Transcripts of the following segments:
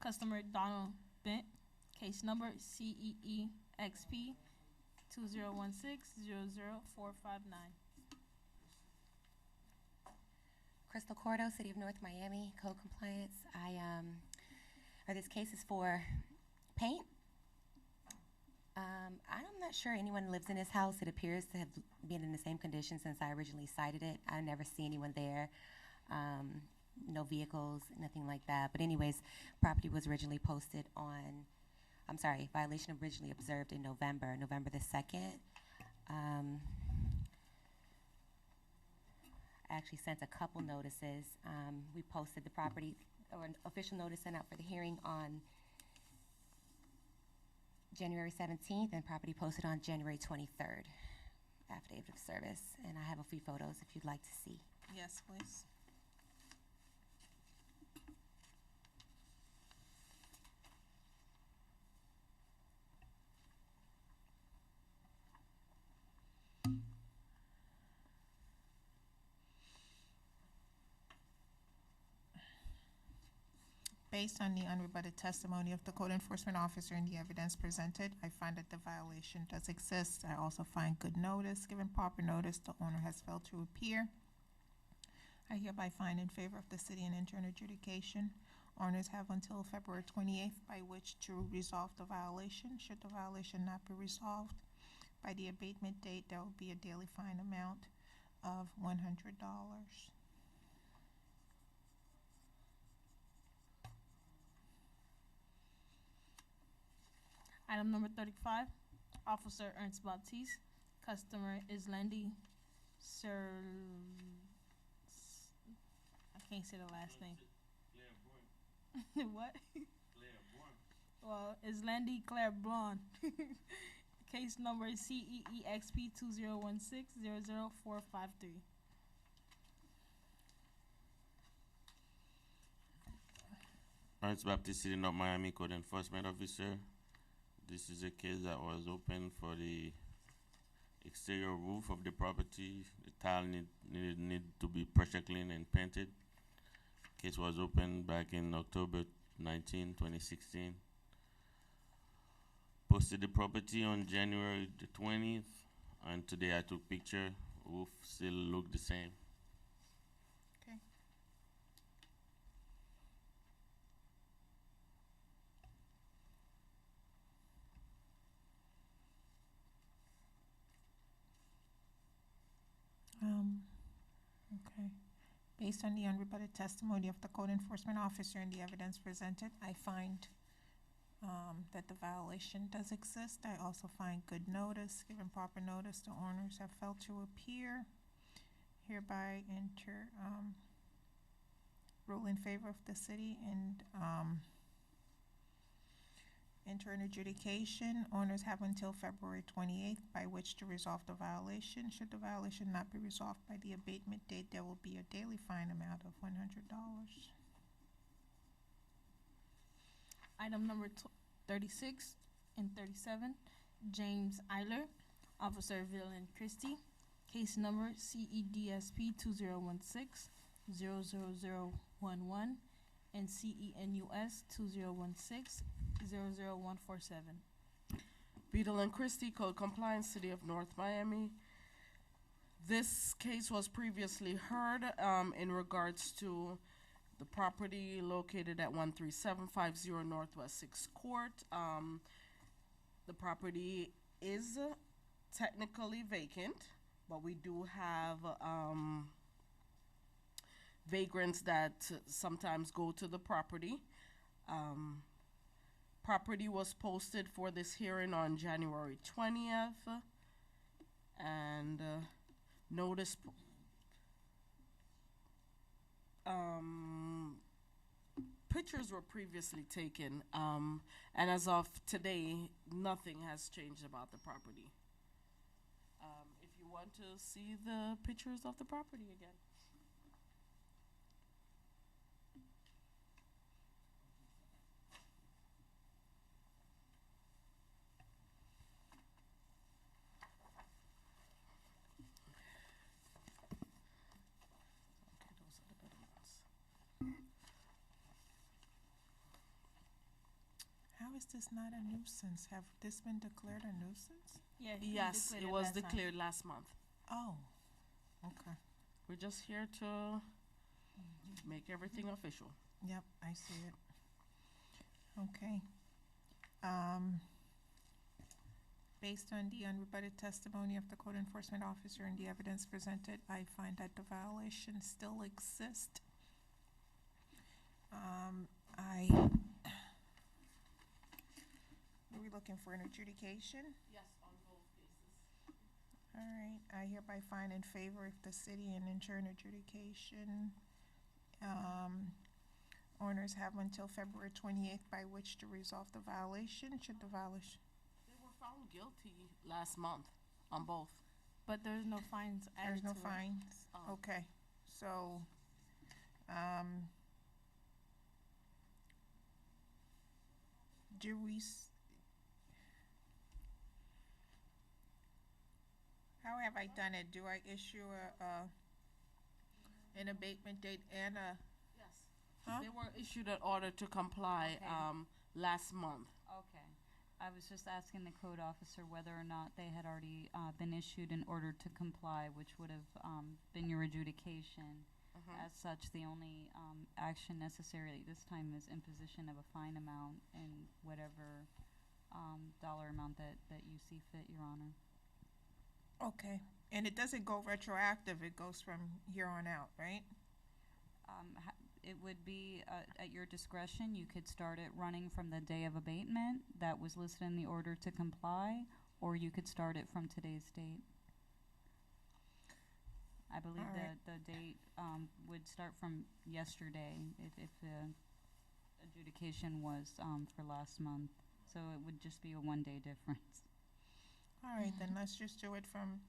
Customer Donald Bent, case number CEEXP 2016-00459. Crystal Cordo, City of North Miami, code compliance. This case is for paint. I'm not sure anyone lives in this house. It appears to have been in the same condition since I originally cited it. I never see anyone there. No vehicles, nothing like that. But anyways, property was originally posted on, violation originally observed in November the 2nd. I actually sent a couple notices. We posted the property, or an official notice sent out for the hearing on January 17th, and property posted on January 23rd, affidavit of service. And I have a few photos if you'd like to see. Yes, please. Based on the unrebutted testimony of the code enforcement officer and the evidence presented, I find that the violation does exist. I also find good notice. Given proper notice, the owner has failed to appear. I hereby find in favor of the city and enter an adjudication. Owners have until February 28th by which to resolve the violation. Should the violation not be resolved by the abatement date, there will be a daily fine amount of $100. Item number 35, Officer Ernst Baptiste, customer Islendi Sir. I can't say the last name. What? Well, Islendi Claire Blonde. Case number CEEXP 2016-00453. Ernst Baptiste, City North Miami Code Enforcement Officer. This is a case that was open for the exterior roof of the property. The tile need to be pressure cleaned and painted. Case was opened back in October 19, 2016. Posted the property on January the 20th, and today I took picture. Roof still look the same. Okay. Okay. Based on the unrebutted testimony of the code enforcement officer and the evidence presented, I find that the violation does exist. I also find good notice. Given proper notice, the owners have failed to appear. Hereby enter, rule in favor of the city and enter an adjudication. Owners have until February 28th by which to resolve the violation. Should the violation not be resolved by the abatement date, there will be a daily fine amount of $100. Item number 36 and 37, James Eiler, Officer Villain Christie, case number CEDSP 2016-00011 and CENUS 2016-00147. Beadle and Christie, Code Compliance, City of North Miami. This case was previously heard in regards to the property located at 13750 Northwest 6th Court. The property is technically vacant, but we do have vagrants that sometimes go to the property. Property was posted for this hearing on January 20th, and notice pictures were previously taken, and as of today, nothing has changed about the property. If you want to see the pictures of the property again. Okay, those are the better ones. How is this not a nuisance? Have this been declared a nuisance? Yeah. he Yes, declared it was last time. declared last month. Oh, okay. We're just here to make everything official. Yep, I see it. Okay. Based on the unrebutted testimony of the code enforcement officer and the evidence presented, I find that the violation still exists. Are we looking for an adjudication? Yes, on both cases. All right, I hereby find in favor of the city and enter an adjudication. Owners have until February 28th by which to resolve the violation. Should the violation, They were found guilty last month on both. But there's no fines added there's no to it. fines? Oh. Okay, so, do we, how have I done it? Do I issue an abatement date and a, Yes. huh? They were issued an order to comply, Okay. last month. Okay. I was just asking the code officer whether or not they had already been issued an order to comply, which would have been your adjudication. Mhm. As such, the only action necessary this time is imposition of a fine amount and whatever dollar amount that you see fit, Your Honor. Okay, and it doesn't go retroactive, it goes from here on out, right? It would be at your discretion. You could start it running from the day of abatement that was listed in the order to comply, or you could start it from today's date. I believe All right. the date would start from yesterday if the adjudication was for last month. So it would just be a 1-day difference. All right, then let's just do it from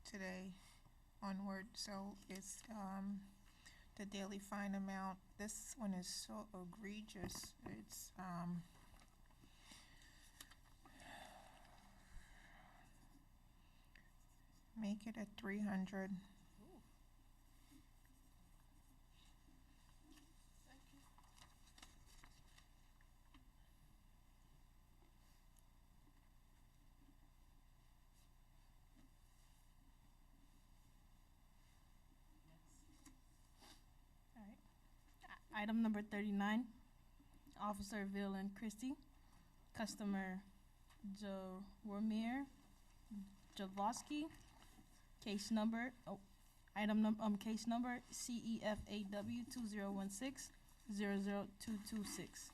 today onward. So it's, the daily fine amount, this one is so egregious, it's, make it at 300. Item number 39, Officer Villain Christie, customer Jaromir Javosky, case number, case number CEFAW 2016-00226.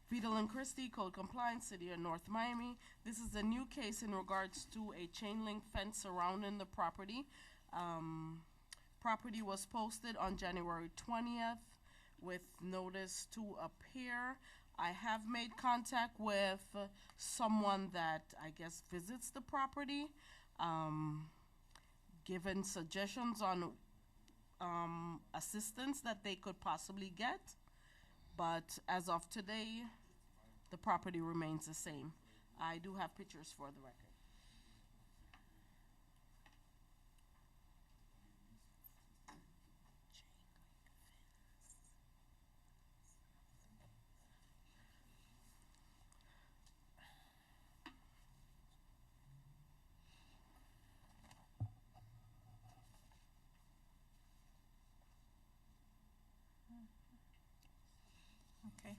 Beadle and Christie, Code Compliance, City of North Miami. This is a new case in regards to a chain link fence surrounding the property. Property was posted on January 20th with notice to appear. I have made contact with someone that I guess visits the property, given suggestions on assistance that they could possibly get. But as of today, the property remains the same. I do have pictures for the record. Okay.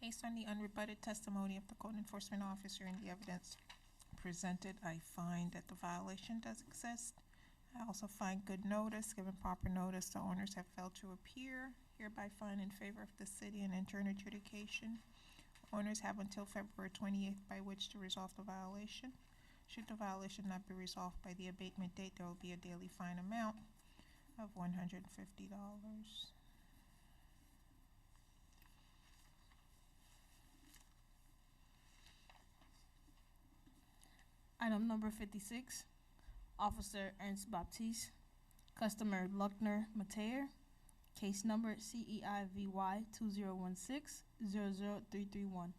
Based on the unrebutted testimony of the code enforcement officer and the evidence presented, I find that the violation does exist. I also find good notice, given proper notice, the owners have failed to appear. Hereby find in favor of the city and enter an adjudication. Owners have until February 28th by which to resolve the violation. Should the violation not be resolved by the abatement date, there will be a daily fine amount of $150. Item number 56, Officer Ernst Baptiste, customer Luckner Mateer, case number CEIVY 2016-00331.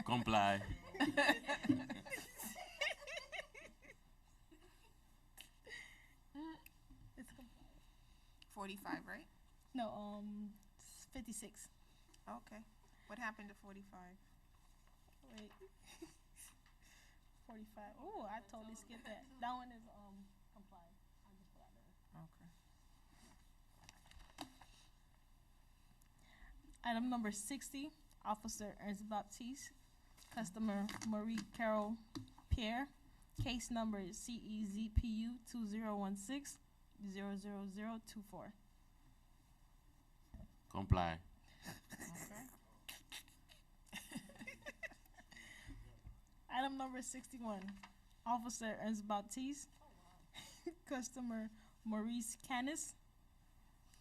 Comply. 45, right? No, 56. Okay. What happened to 45? Wait. 45. Oh, I totally skipped that. That one is complied. I just put out there. Okay. Item number 60, Officer Ernst Baptiste, customer Marie Carol Pierre, case number CEZPU 2016-00024. Comply. Okay. Item number 61, Officer Ernst Baptiste, customer Maurice Canis,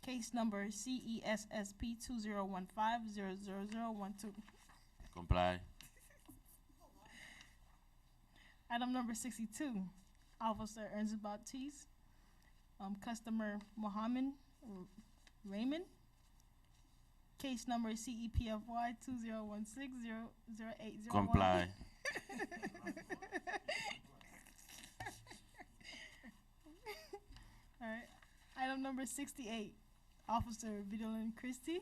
case number CESSP 2015-00012. Comply. Item number 62, Officer Ernst Baptiste, customer Mohammed Raymond, case number CEPFY 2016-00801. Comply. All right. Item number 68, Officer Vidalin Christie,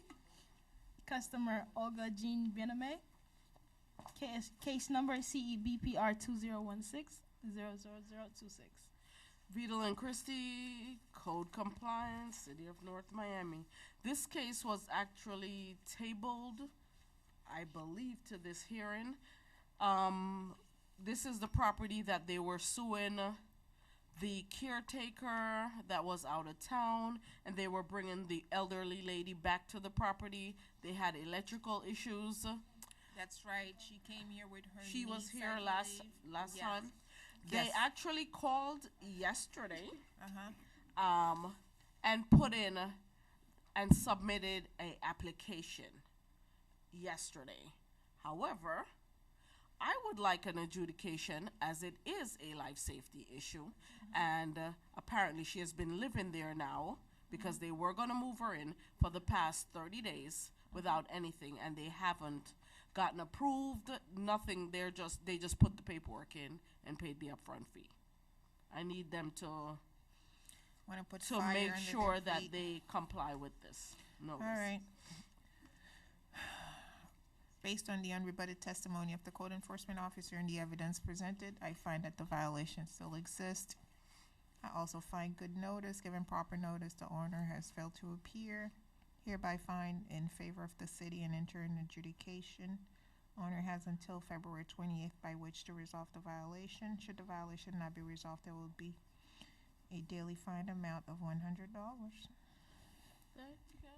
customer Olga Jean Bename, case number CEBPR 2016-00026. Vidal and Christie, code compliance, City of North Miami. This case was actually tabled, I believe, to this hearing. This is the property that they were suing the caretaker that was out of town, and they were bringing the elderly lady back to the property. They had electrical issues. That's right. She came here with her She was niece, here I last believe. Yes. time. Yes. They actually called yesterday, Uh-huh. and put in and submitted a application yesterday. However, I would like an adjudication, as it is a life safety issue, and apparently she has been living there now because they were going to move her in for the past 30 days without anything, and they haven't gotten approved, nothing. They just put the paperwork in and paid the upfront fee. I need them to Want to put to fire make under sure their that feet. they comply with this notice. All right. Based on the unrebutted testimony of the code enforcement officer and the evidence presented, I find that the violation still exists. I also find good notice, given proper notice, the owner has failed to appear. Hereby find in favor of the city and enter an adjudication. Owner has until February 28th by which to resolve the violation. Should the violation not be resolved, there will be a daily fine amount of $100. There you go.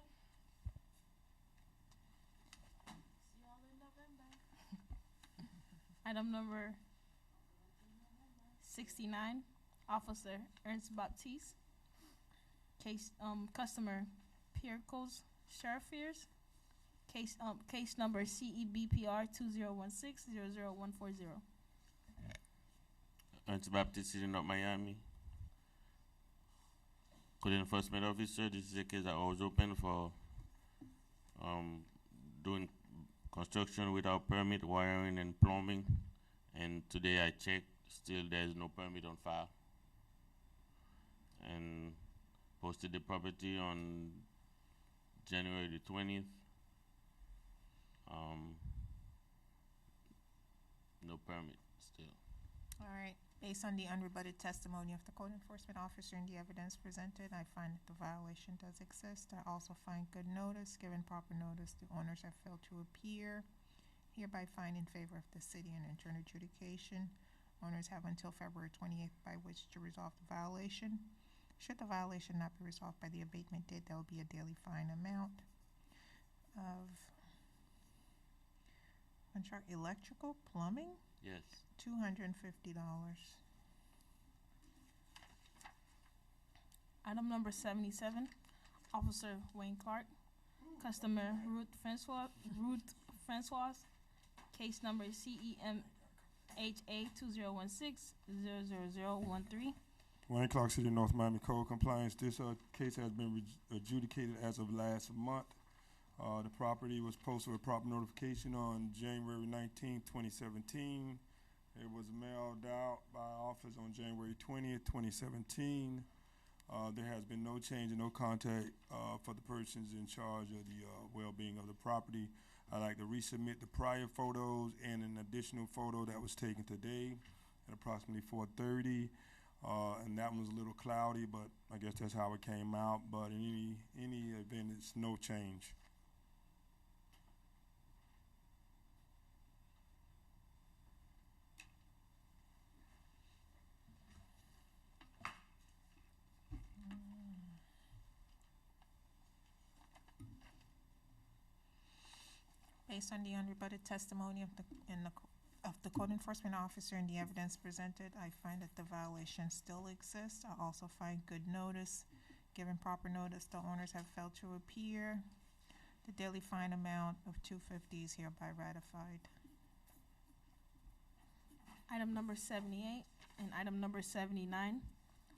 See y'all in November. Item number 69, Officer Ernst Baptiste, customer Piercos Sheriffers, case number CEBPR 2016-00140. Ernst Baptiste, City of Miami. Code enforcement officer, this is a case that was open for doing construction without permit, wiring and plumbing. And today I checked, still there's no permit on file. And posted the property on January the 20th. No permit still. All right, based on the unrebutted testimony of the code enforcement officer and the evidence presented, I find that the violation does exist. I also find good notice, given proper notice, the owners have failed to appear. Hereby find in favor of the city and enter an adjudication. Owners have until February 28th by which to resolve the violation. Should the violation not be resolved by the abatement date, there will be a daily fine amount of contract electrical, plumbing, Yes. $250. Item number 77, Officer Wayne Clark, customer Ruth Francois, case number CEMHA 2016-00013. Wayne Clark, City of North Miami Code Compliance. This case has been adjudicated as of last month. The property was posted with proper notification on January 19th, 2017. It was mailed out by office on January 20th, 2017. There has been no change and no contact for the persons in charge of the well-being of the property. I'd like to resubmit the prior photos and an additional photo that was taken today at approximately 4:30. And that one was a little cloudy, but I guess that's how it came out. But in any event, it's no change. Based on the unrebutted testimony of the code enforcement officer and the evidence presented, I find that the violation still exists. I also find good notice. Given proper notice, the owners have failed to appear. The daily fine amount of $250 is hereby ratified. Item number 78 and item number 79.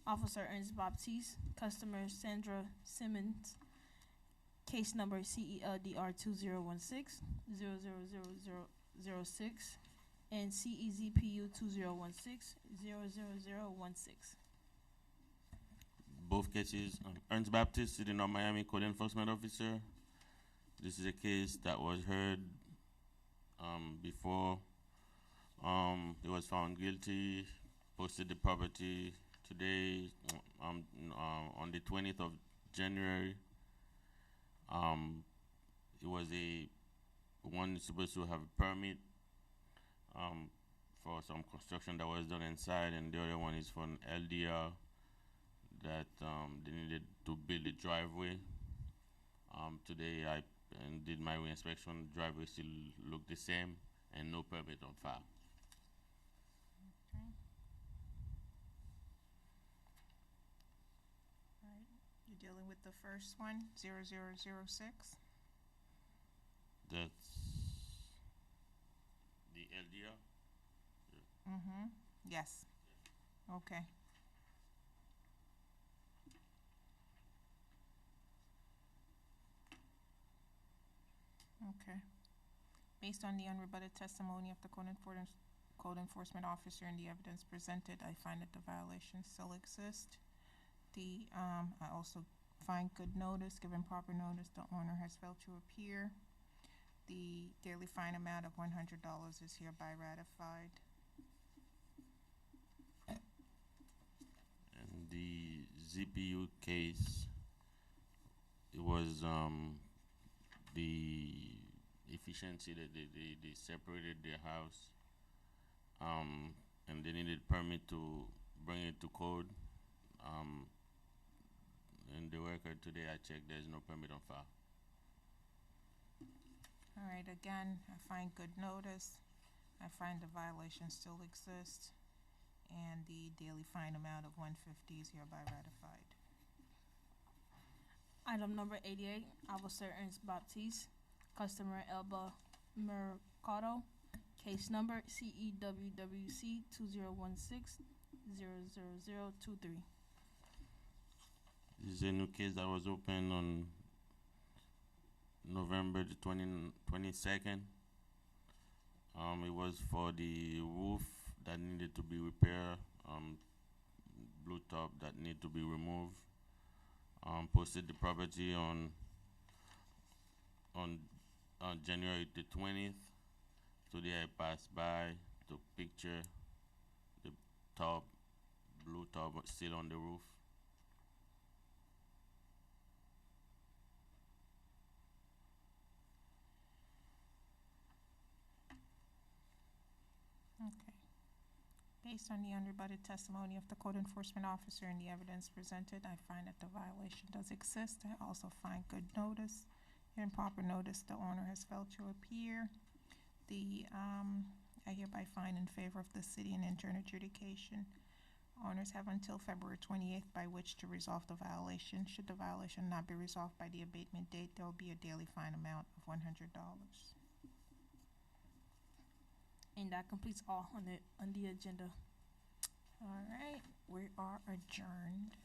Officer Ernest Baptiste, customer Sandra Simmons, case number CELDR 2016-000006 and CEZPU 2016-00016. Both cases, Ernest Baptiste, City of Miami Code Enforcement Officer. This is a case that was heard before. He was found guilty, posted the property today on the 20th of January. It was one supposed to have a permit for some construction that was done inside, and the other one is for an LDR that they needed to build a driveway. Today I did my reinspection. The driveway still looked the same, and no permit on file. Okay. All right. You're dealing with the first one, 0006. That's the LDR. Mm-hmm. Yes. Okay. Okay. Based on the unrebutted testimony of the code enforcement officer and the evidence presented, I find that the violation still exists. I also find good notice. Given proper notice, the owner has failed to appear. The daily fine amount of $100 is hereby ratified. And the ZPU case, it was the efficiency that they separated their house, and they needed permit to bring it to code. In the record today, I checked, there's no permit on file. All right, again, I find good notice. I find the violation still exists, and the daily fine amount of $150 is hereby ratified. Item number 88, Officer Ernest Baptiste, customer Elba Mercado, case number CEWWC 2016-00023. This is a new case that was opened on November the 22nd. It was for the roof that needed to be repaired, blue top that need to be removed. Posted the property on January the 20th. Today I passed by, took picture, the top, blue top still on the roof. Okay. Based on the unrebutted testimony of the code enforcement officer and the evidence presented, I find that the violation does exist. I also find good notice. In proper notice, the owner has failed to appear. I hereby find in favor of the city and enter an adjudication. Owners have until February 28th by which to resolve the violation. Should the violation not be resolved by the abatement date, there will be a daily fine amount of $100. And that completes all on the agenda. All right, we are adjourned.